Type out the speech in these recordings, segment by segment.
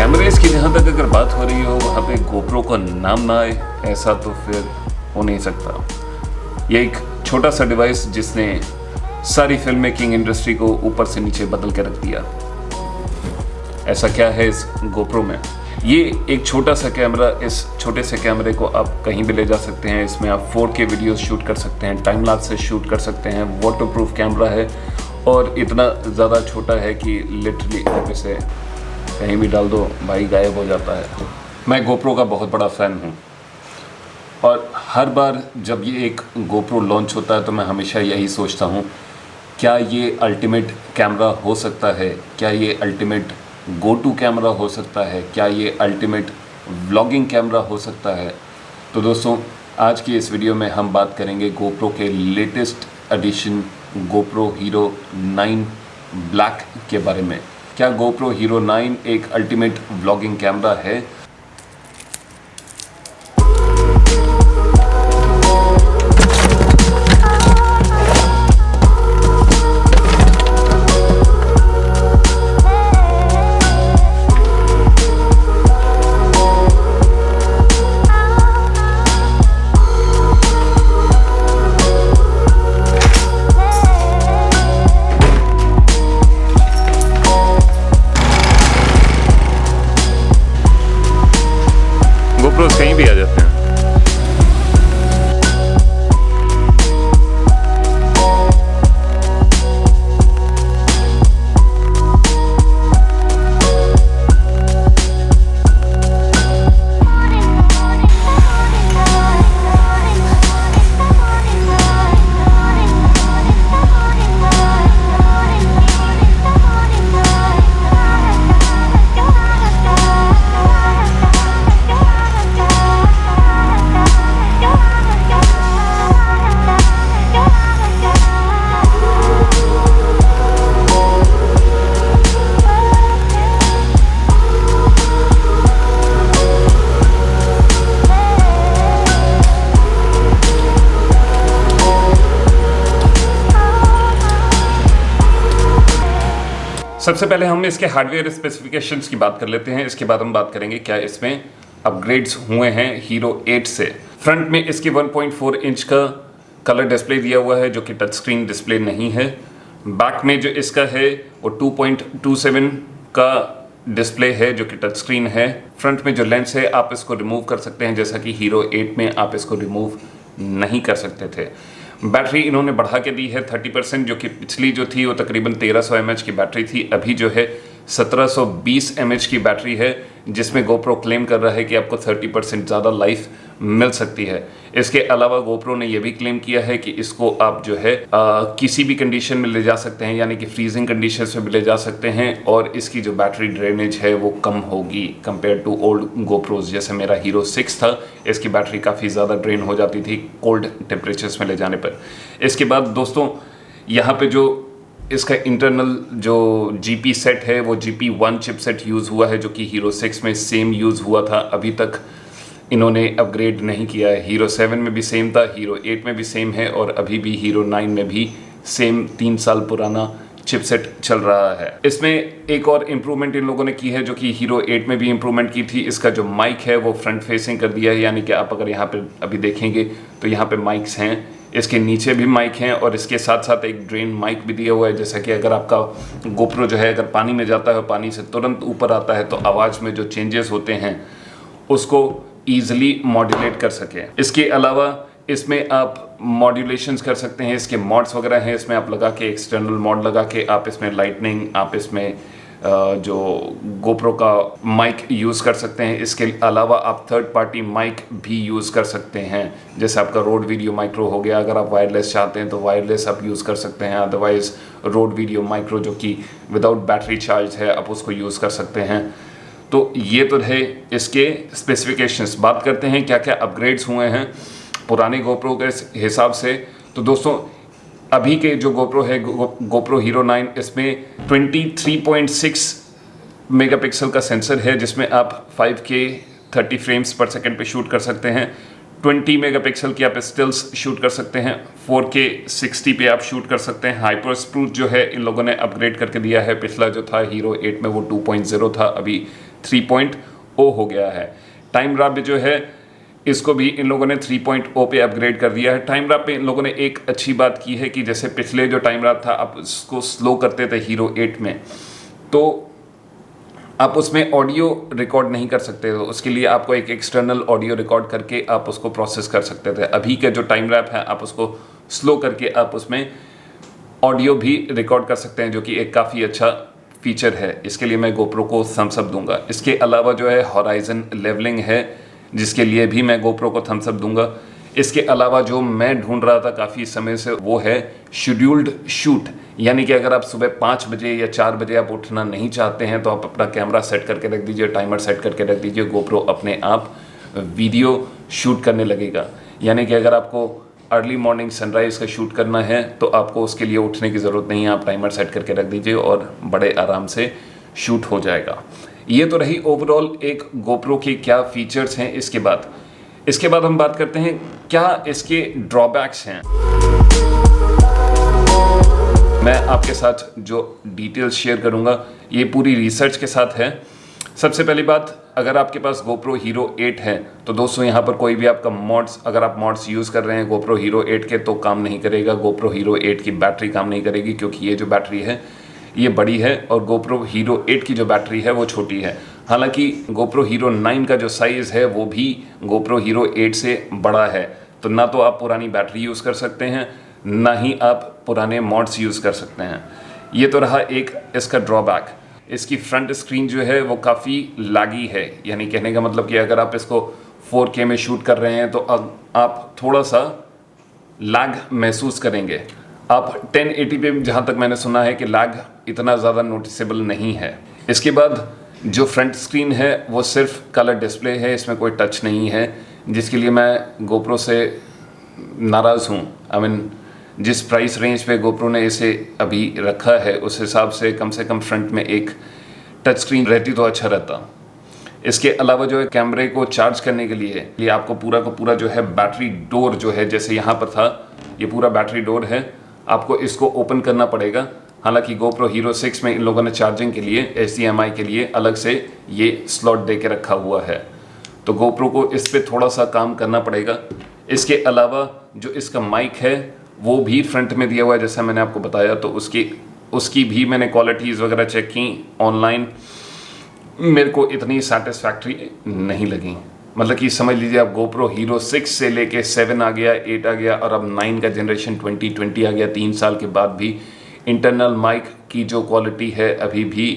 कैमरेज की जहाँ तक अगर बात हो रही हो वहाँ पे गोप्रो का नाम ना आए ऐसा तो फिर हो नहीं सकता। ये एक छोटा सा डिवाइस जिसने सारी फिल्म मेकिंग इंडस्ट्री को ऊपर से नीचे बदल के रख दिया। ऐसा क्या है इस गोप्रो में? ये एक छोटा सा कैमरा, इस छोटे से कैमरे को आप कहीं भी ले जा सकते हैं। इसमें आप 4K वीडियोस शूट कर सकते हैं, टाइम लैप्स से शूट कर सकते हैं। वाटरप्रूफ कैमरा है और इतना ज़्यादा छोटा है कि लिटरली आप इसे कहीं भी डाल दो भाई गायब हो जाता है। मैं गोप्रो का बहुत बड़ा फ़ैन हूँ और हर बार जब ये एक गोप्रो लॉन्च होता है तो मैं हमेशा यही सोचता हूँ, क्या ये अल्टीमेट कैमरा हो सकता है? क्या ये अल्टीमेट गो टू कैमरा हो सकता है? क्या ये अल्टीमेट व्लॉगिंग कैमरा हो सकता है? तो दोस्तों, आज की इस वीडियो में हम बात करेंगे गोप्रो के latest edition GoPro hero 9 black के बारे में। क्या गोप्रो हीरो 9 एक अल्टीमेट व्लॉगिंग कैमरा है? गोप्रोस कहीं भी आ जाते हैं। सबसे पहले हम इसके हार्डवेयर स्पेसिफिकेशंस की बात कर लेते हैं। इसके बाद हम बात करेंगे क्या इसमें अपग्रेड्स हुए हैं हीरो 8 से। फ्रंट में इसके 1.4 इंच का कलर डिस्प्ले दिया हुआ है जो कि टच स्क्रीन डिस्प्ले नहीं है। बैक में जो इसका है वो 2.27 का डिस्प्ले है जो कि टच स्क्रीन है। फ्रंट में जो लेंस है आप इसको रिमूव कर सकते हैं, जैसा कि हीरो 8 में आप इसको रिमूव नहीं कर सकते थे। बैटरी इन्होंने बढ़ा के दी है 30%, जो कि पिछली जो थी वो तकरीबन 1300 mAh की बैटरी थी। अभी जो है 1720 mAh की बैटरी है, जिसमें गोप्रो क्लेम कर रहा है कि आपको 30% ज़्यादा लाइफ मिल सकती है। इसके अलावा गोप्रो ने यह भी क्लेम किया है कि इसको आप जो है किसी भी कंडीशन में ले जा सकते हैं, यानी कि फ्रीजिंग कंडीशन में भी ले जा सकते हैं और इसकी जो बैटरी ड्रेनेज है वो कम होगी कंपेयर टू ओल्ड गोप्रोज। जैसे मेरा हीरो 6 था, इसकी बैटरी काफ़ी ज़्यादा ड्रेन हो जाती थी कोल्ड टेम्परेचर्स में ले जाने पर। इसके बाद दोस्तों, यहाँ पे जो इसका इंटरनल जो GP सेट है वो GP1 चिपसेट यूज़ हुआ है, जो कि हीरो 6 में सेम यूज़ हुआ था। अभी तक इन्होंने अपग्रेड नहीं किया है। हीरो 7 में भी सेम था, हीरो 8 में भी सेम है और अभी भी हीरो 9 में भी सेम 3 साल पुराना चिपसेट चल रहा है। इसमें एक और इम्प्रूवमेंट इन लोगों ने की है जो कि हीरो 8 में भी इम्प्रूवमेंट की थी। इसका जो माइक है वो फ्रंट फेसिंग कर दिया है, यानी कि आप अगर यहाँ पे अभी देखेंगे तो यहाँ पे माइक्स हैं, इसके नीचे भी माइक हैं और इसके साथ साथ एक ड्रेन माइक भी दिया हुआ है, जैसा कि अगर आपका गोप्रो जो है अगर पानी में जाता है, पानी से तुरंत ऊपर आता है तो आवाज़ में जो चेंजेस होते हैं उसको ईजिली मॉड्यूलेट कर सके। इसके अलावा इसमें आप मॉड्यूलेशंस कर सकते हैं, इसके मॉड्स वगैरह हैं, इसमें आप लगा के एक्सटर्नल मॉड लगा के आप इसमें लाइटनिंग, आप इसमें जो गोप्रो का माइक यूज़ कर सकते हैं। इसके अलावा आप थर्ड पार्टी माइक भी यूज़ कर सकते हैं, जैसे आपका रोड वीडियो माइक्रो हो गया। अगर आप वायरलेस चाहते हैं तो वायरलेस आप यूज़ कर सकते हैं, अदरवाइज़ रोड वीडियो माइक्रो जो कि विदाउट बैटरी चार्ज है आप उसको यूज़ कर सकते हैं। तो ये तो है इसके स्पेसिफिकेशंस। बात करते हैं क्या क्या अपग्रेड्स हुए हैं पुराने गोप्रो के हिसाब से। तो दोस्तों, अभी के जो गोप्रो है गोप्रो हीरो 9, इसमें 23.6 मेगापिक्सल का सेंसर है, जिसमें आप 5K 30 फ्रेम्स पर सेकंड पे शूट कर सकते हैं। 20 मेगापिक्सल की आप स्टिल्स शूट कर सकते हैं। 4K 60 पे आप शूट कर सकते हैं। हाइपर स्प्रूफ जो है इन लोगों ने अपग्रेड करके दिया है। पिछला जो था हीरो 8 में वो 2.0 था, अभी 3.0 हो गया है। टाइम रैप जो है इसको भी इन लोगों ने 3.0 पे अपग्रेड कर दिया है। टाइम रैप पे इन लोगों ने एक अच्छी बात की है कि जैसे पिछले जो टाइम रैप था आप उसको स्लो करते थे हीरो 8 में, तो आप उसमें ऑडियो रिकॉर्ड नहीं कर सकते थे, उसके लिए आपको एक एक्सटर्नल ऑडियो रिकॉर्ड करके आप उसको प्रोसेस कर सकते थे। अभी का जो टाइम रैप है आप उसको स्लो करके आप उसमें ऑडियो भी रिकॉर्ड कर सकते हैं, जो कि एक काफ़ी अच्छा फीचर है। इसके लिए मैं गोप्रो को थम्स अप दूंगा। इसके अलावा जो है हॉराइजन लेवलिंग है, जिसके लिए भी मैं गोप्रो को थम्स अप दूंगा। इसके अलावा जो मैं ढूंढ रहा था काफ़ी समय से वो है शेड्यूल्ड शूट, यानी कि अगर आप सुबह 5 बजे या 4 बजे आप उठना नहीं चाहते हैं तो आप अपना कैमरा सेट करके रख दीजिए, टाइमर सेट करके रख दीजिए, गोप्रो अपने आप वीडियो शूट करने लगेगा। यानी कि अगर आपको अर्ली मॉर्निंग सनराइज़ का शूट करना है तो आपको उसके लिए उठने की ज़रूरत नहीं है, आप टाइमर सेट करके रख दीजिए और बड़े आराम से शूट हो जाएगा। ये तो रही ओवरऑल एक गोप्रो के क्या फीचर्स हैं। इसके बाद हम बात करते हैं क्या इसके ड्रॉबैक्स हैं। मैं आपके साथ जो डिटेल्स शेयर करूंगा ये पूरी रिसर्च के साथ है। सबसे पहली बात, अगर आपके पास GoPro Hero 8 है तो दोस्तों यहाँ पर कोई भी आपका मॉड्स, अगर आप मॉड्स यूज़ कर रहे हैं GoPro Hero 8 के तो काम नहीं करेगा। GoPro Hero 8 की बैटरी काम नहीं करेगी, क्योंकि ये जो बैटरी है ये बड़ी है और GoPro Hero 8 की जो बैटरी है वो छोटी है। हालांकि GoPro Hero 9 का जो साइज़ है वो भी GoPro Hero 8 से बड़ा है, तो ना तो आप पुरानी बैटरी यूज़ कर सकते हैं ना ही आप पुराने मॉड्स यूज़ कर सकते हैं। ये तो रहा एक इसका ड्रॉबैक। इसकी फ्रंट स्क्रीन जो है वो काफ़ी लैगी है, यानी कहने का मतलब कि अगर आप इसको 4K में शूट कर रहे हैं तो अब आप थोड़ा सा लैग महसूस करेंगे। आप 1080 पे जहाँ तक मैंने सुना है कि लैग इतना ज़्यादा नोटिसेबल नहीं है। इसके बाद जो फ्रंट स्क्रीन है वो सिर्फ कलर डिस्प्ले है, इसमें कोई टच नहीं है, जिसके लिए मैं GoPro से नाराज़ हूँ। आई मीन जिस प्राइस रेंज पे GoPro ने इसे अभी रखा है उस हिसाब से कम फ्रंट में एक टच स्क्रीन रहती तो अच्छा रहता। इसके अलावा जो है कैमरे को चार्ज करने के लिए आपको पूरा का पूरा जो है बैटरी डोर जो है, जैसे यहाँ पर था ये पूरा बैटरी डोर है, आपको इसको ओपन करना पड़ेगा। हालांकि GoPro Hero 6 में इन लोगों ने चार्जिंग के लिए HDMI के लिए अलग से ये स्लॉट दे के रखा हुआ है, तो GoPro को इस पर थोड़ा सा काम करना पड़ेगा। इसके अलावा जो इसका माइक है वो भी फ्रंट में दिया हुआ है, जैसा मैंने आपको बताया, तो उसकी भी मैंने क्वालिटीज़ वगैरह चेक की ऑनलाइन, मेरे को इतनी सेटिस्फैक्ट्री नहीं लगी। मतलब कि समझ लीजिए आप GoPro Hero 6 से लेके 7 आ गया, 8 आ गया और अब 9 का जनरेशन 2020 आ गया, 3 साल के बाद भी इंटरनल माइक की जो क्वालिटी है अभी भी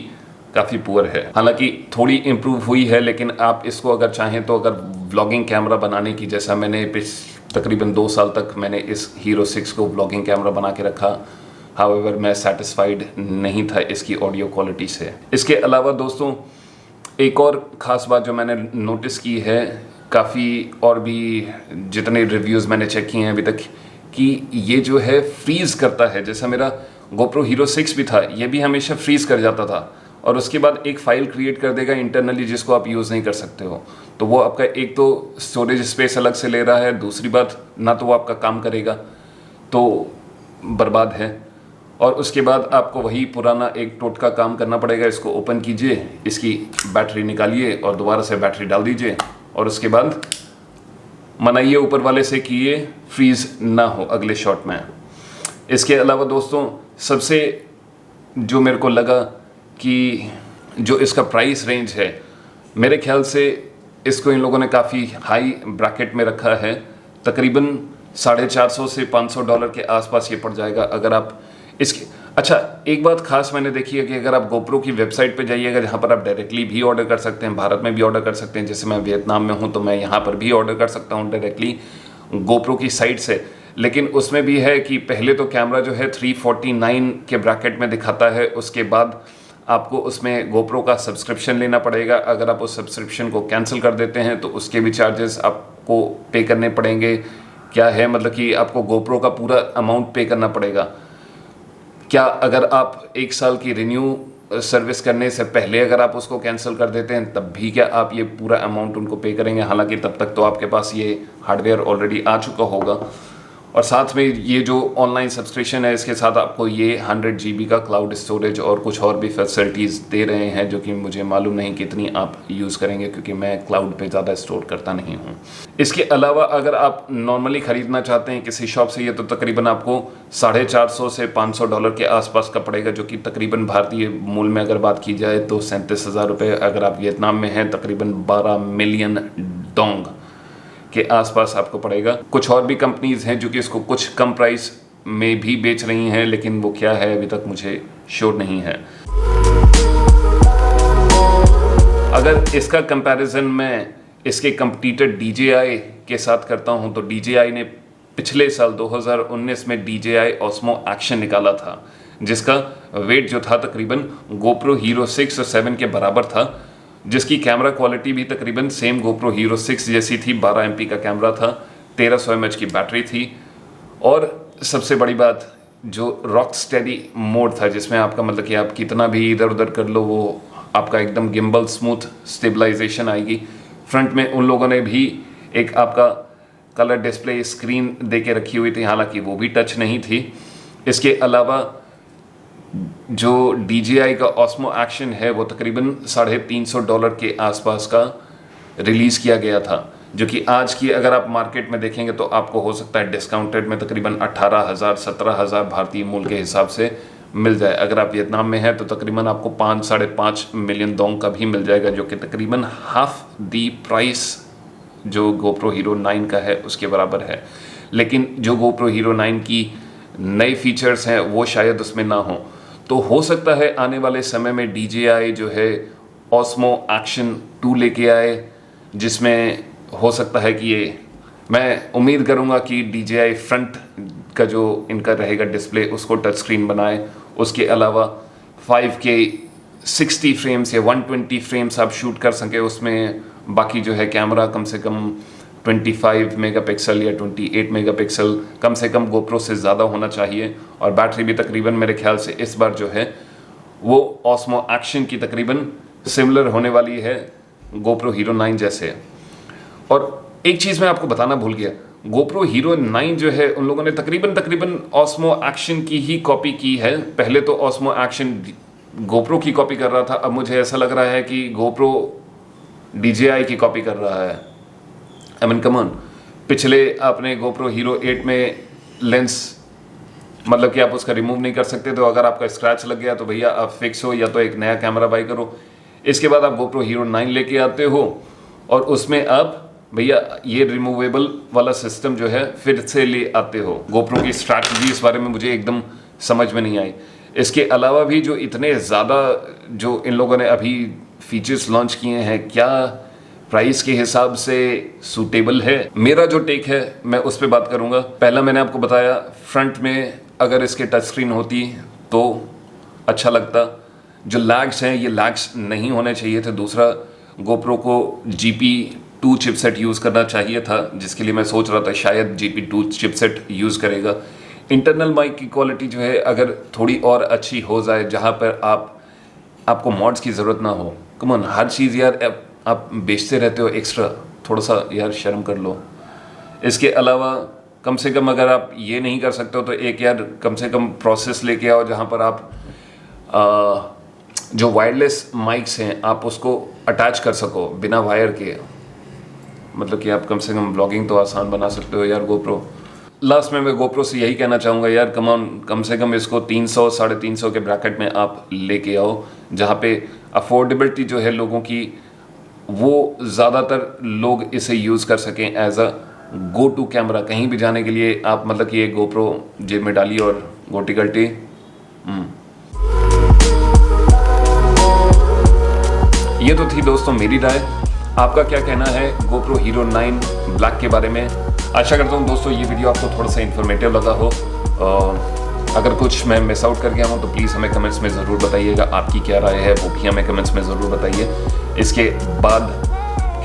काफ़ी पुअर है। हालांकि थोड़ी इम्प्रूव हुई है, लेकिन आप इसको अगर चाहें तो अगर व्लॉगिंग कैमरा बनाने की, जैसा मैंने तकरीबन 2 साल तक मैंने इस Hero 6 को व्लॉगिंग कैमरा बना के रखा, हाउएवर मैं सेटिस्फाइड नहीं था इसकी ऑडियो क्वालिटी से। इसके अलावा दोस्तों एक और ख़ास बात जो मैंने नोटिस की है, काफ़ी और भी जितने रिव्यूज़ मैंने चेक किए हैं अभी तक, कि ये जो है फ्रीज़ करता है। जैसा मेरा GoPro Hero 6 भी था, ये भी हमेशा फ्रीज़ कर जाता था और उसके बाद एक फ़ाइल क्रिएट कर देगा इंटरनली जिसको आप यूज़ नहीं कर सकते हो। तो वो आपका एक तो स्टोरेज स्पेस अलग से ले रहा है, दूसरी बात ना तो वो आपका काम करेगा तो बर्बाद है, और उसके बाद आपको वही पुराना एक टोटका काम करना पड़ेगा। इसको ओपन कीजिए, इसकी बैटरी निकालिए और दोबारा से बैटरी डाल दीजिए और उसके बाद मनाइए ऊपर वाले से कि ये फ्रीज़ ना हो अगले शॉट में। इसके अलावा दोस्तों सबसे जो मेरे को लगा कि जो इसका प्राइस रेंज है, मेरे ख्याल से इसको इन लोगों ने काफ़ी हाई ब्रैकेट में रखा है, तकरीबन $450 से $500 के आसपास ये पड़ जाएगा अगर आप इसके। अच्छा, एक बात खास मैंने देखी है कि अगर आप GoPro की वेबसाइट पे जाइएगा जहाँ पर आप डायरेक्टली भी ऑर्डर कर सकते हैं, भारत में भी ऑर्डर कर सकते हैं, जैसे मैं वियतनाम में हूँ तो मैं यहाँ पर भी ऑर्डर कर सकता हूँ डायरेक्टली GoPro की साइट से, लेकिन उसमें भी है कि पहले तो कैमरा जो है 349 के ब्रैकेट में दिखाता है, उसके बाद आपको उसमें GoPro का सब्सक्रिप्शन लेना पड़ेगा। अगर आप उस सब्सक्रिप्शन को कैंसिल कर देते हैं तो उसके भी चार्जेस आपको पे करने पड़ेंगे। क्या है मतलब कि आपको GoPro का पूरा अमाउंट पे करना पड़ेगा। क्या अगर आप 1 साल की रिन्यू सर्विस करने से पहले अगर आप उसको कैंसिल कर देते हैं तब भी क्या आप ये पूरा अमाउंट उनको पे करेंगे? हालांकि तब तक तो आपके पास ये हार्डवेयर ऑलरेडी आ चुका होगा और साथ में ये जो ऑनलाइन सब्सक्रिप्शन है इसके साथ आपको ये 100 GB का क्लाउड स्टोरेज और कुछ और भी फैसिलिटीज़ दे रहे हैं, जो कि मुझे मालूम नहीं कितनी आप यूज़ करेंगे, क्योंकि मैं क्लाउड पे ज़्यादा स्टोर करता नहीं हूँ। इसके अलावा अगर आप नॉर्मली ख़रीदना चाहते हैं किसी शॉप से, ये तो तकरीबन आपको $450 से $500 के आसपास का पड़ेगा, जो कि तकरीबन भारतीय मूल्य में अगर बात की जाए तो 37,000 रुपये। अगर आप वियतनाम में हैं तकरीबन 12 मिलियन डोंग के आसपास आपको पड़ेगा। कुछ और भी कंपनीज हैं जो कि इसको कुछ कम प्राइस में भी बेच रही हैं, लेकिन वो क्या है अभी तक मुझे श्योर नहीं है। अगर इसका कंपैरिजन मैं इसके कंपटीटर DJI के साथ करता हूं तो DJI ने पिछले साल 2019 में DJI Osmo Action निकाला था, जिसका वेट जो था तकरीबन GoPro Hero 6 और 7 के बराबर था, जिसकी कैमरा क्वालिटी भी तकरीबन सेम GoPro Hero 6 जैसी थी। 12 MP का कैमरा था, 1300 mAh की बैटरी थी, और सबसे बड़ी बात जो रॉक स्टेडी मोड था, जिसमें आपका मतलब कि आप कितना भी इधर उधर कर लो वो आपका एकदम गिम्बल स्मूथ स्टेबलाइजेशन आएगी। फ्रंट में उन लोगों ने भी एक आपका कलर डिस्प्ले स्क्रीन दे के रखी हुई थी, हालांकि वो भी टच नहीं थी। इसके अलावा जो DJI का Osmo Action है वो तकरीबन $350 के आसपास का रिलीज़ किया गया था, जो कि आज की अगर आप मार्केट में देखेंगे तो आपको हो सकता है डिस्काउंटेड में तकरीबन 18,000 17,000 भारतीय मूल्य के हिसाब से मिल जाए। अगर आप वियतनाम में हैं तो तकरीबन आपको 5-5.5 मिलियन डोंग का भी मिल जाएगा, जो कि तकरीबन हाफ दी प्राइस जो GoPro Hero 9 का है उसके बराबर है। लेकिन जो GoPro Hero 9 की नए फीचर्स हैं वो शायद उसमें ना हो, तो हो सकता है आने वाले समय में DJI जो है Osmo Action 2 लेके आए, जिसमें हो सकता है कि ये, मैं उम्मीद करूँगा कि DJI फ्रंट का जो इनका रहेगा डिस्प्ले उसको टच स्क्रीन बनाए। उसके अलावा 5K 60 फ्रेम्स या 120 फ्रेम्स आप शूट कर सकें उसमें। बाकी जो है कैमरा कम से कम 25 मेगापिक्सल या 28 मेगापिक्सल कम से कम GoPro से ज़्यादा होना चाहिए, और बैटरी भी तकरीबन मेरे ख्याल से इस बार जो है वो Osmo Action की तकरीबन सिमिलर होने वाली है GoPro Hero 9 जैसे। और एक चीज़ मैं आपको बताना भूल गया, GoPro Hero 9 जो है उन लोगों ने तकरीबन Osmo Action की ही कॉपी की है। पहले तो Osmo Action GoPro की कॉपी कर रहा था, अब मुझे ऐसा लग रहा है कि GoPro DJI की कॉपी कर रहा है। I mean, come on, पिछले आपने GoPro Hero 8 में लेंस मतलब कि आप उसका रिमूव नहीं कर सकते, तो अगर आपका स्क्रैच लग गया तो भैया आप फिक्स हो, या तो एक नया कैमरा बाई करो। इसके बाद आप GoPro Hero 9 लेके आते हो और उसमें आप भैया ये रिमूवेबल वाला सिस्टम जो है फिर से ले आते हो। GoPro की स्ट्रैटेजी इस बारे में मुझे एकदम समझ में नहीं आई। इसके अलावा भी जो इतने ज़्यादा जो इन लोगों ने अभी फीचर्स लॉन्च किए हैं, क्या प्राइस के हिसाब से सूटेबल है? मेरा जो टेक है मैं उस पर बात करूंगा। पहला मैंने आपको बताया फ्रंट में अगर इसके टच स्क्रीन होती तो अच्छा लगता। जो लैग्स हैं ये लैग्स नहीं होने चाहिए थे। दूसरा, GoPro को GP2 चिपसेट यूज़ करना चाहिए था, जिसके लिए मैं सोच रहा था शायद GP2 चिपसेट यूज़ करेगा। इंटरनल माइक की क्वालिटी जो है अगर थोड़ी और अच्छी हो जाए, जहाँ पर आपको मॉड्स की ज़रूरत ना हो। कम ऑन, हर चीज़ यार आप बेचते रहते हो एक्स्ट्रा, थोड़ा सा यार शर्म कर लो। इसके अलावा कम से कम अगर आप ये नहीं कर सकते हो तो एक यार कम से कम प्रोसेस लेके आओ जहाँ पर आप जो वायरलेस माइक्स हैं आप उसको अटैच कर सको बिना वायर के। मतलब कि आप कम से कम ब्लॉगिंग तो आसान बना सकते हो यार GoPro। लास्ट में मैं GoPro से यही कहना चाहूँगा यार, कम से कम इसको 300-350 के ब्रैकेट में आप लेके आओ, जहाँ पे अफोर्डेबिलिटी जो है लोगों की वो ज़्यादातर लोग इसे यूज़ कर सकें as a go to camera. कहीं भी जाने के लिए आप मतलब कि ये GoPro जेब में डालिए और गोटी गल्टी। ये तो थी दोस्तों मेरी राय। आपका क्या कहना है GoPro Hero 9 ब्लैक के बारे में? आशा करता हूँ दोस्तों ये वीडियो आपको थोड़ा सा इन्फॉर्मेटिव लगा हो। अगर कुछ मैं मिस आउट कर गया हूँ तो प्लीज़ हमें कमेंट्स में ज़रूर बताइएगा। आपकी क्या राय है वो भी हमें कमेंट्स में ज़रूर बताइए। इसके बाद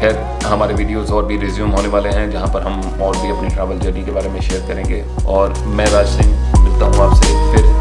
खैर हमारे वीडियोस और भी रिज्यूम होने वाले हैं, जहाँ पर हम और भी अपनी ट्रैवल जर्नी के बारे में शेयर करेंगे। और मैं राज सिंह मिलता हूँ आपसे फिर